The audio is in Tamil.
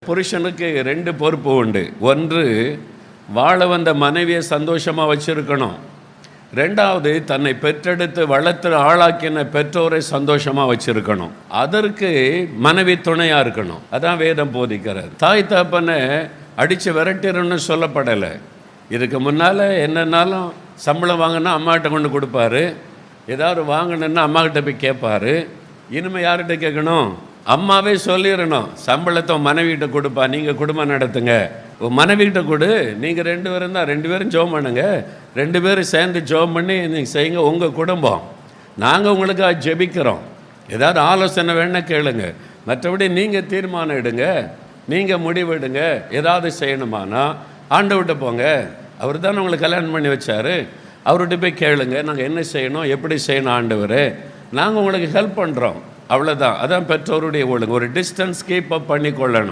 புருஷனுக்கு 2 பொறுப்பு உண்டு. ஒன்று, வாழ வந்த மனைவியை சந்தோஷமாக வச்சுருக்கணும். 2வது, தன்னை பெற்றெடுத்து வளர்த்து ஆளாக்கின பெற்றோரை சந்தோஷமாக வச்சுருக்கணும். அதற்கு மனைவி துணையாக இருக்கணும். அதான் வேதம் போதிக்கிறது. தாய் தகப்பனை அடித்து விரட்டிடணும்னு சொல்லப்படலை. இதுக்கு முன்னால் என்னன்னாலும் சம்பளம் வாங்கினா அம்மாகிட்ட கொண்டு கொடுப்பாரு, ஏதாவது வாங்கணுன்னா அம்மாக்கிட்ட போய் கேட்பாரு. இனிமேல் யார்கிட்ட கேட்கணும்? அம்மாவே சொல்லிடணும், சம்பளத்தை மனைவிகிட்ட கொடுப்பா, நீங்கள் குடும்பம் நடத்துங்க. மனைவிகிட்ட கொடு, நீங்கள் 2 பேரும் தான், 2 பேரும் ஜோம் பண்ணுங்க, 2 பேரும் சேர்ந்து ஜோம் பண்ணி நீங்கள் செய்யுங்க, உங்கள் குடும்பம். நாங்கள் உங்களுக்கு ஜெபிக்கிறோம், ஏதாவது ஆலோசனை வேணால் கேளுங்க, மற்றபடி நீங்கள் தீர்மானம் எடுங்க, நீங்கள் முடிவெடுங்க. ஏதாவது செய்யணுமானா ஆண்டவர்கிட்ட போங்க, அவர் தானே உங்களுக்கு கல்யாணம் பண்ணி வச்சார், அவர்கிட்ட போய் கேளுங்க, நாங்கள் என்ன செய்யணும், எப்படி செய்யணும் ஆண்டவர், நாங்கள் உங்களுக்கு ஹெல்ப் பண்ணுறோம். அவ்வளோதான். அதான் பெற்றோருடைய ஒழுங்கு. ஒரு டிஸ்டன்ஸ் கீப் அப் பண்ணி கொள்ளணும்.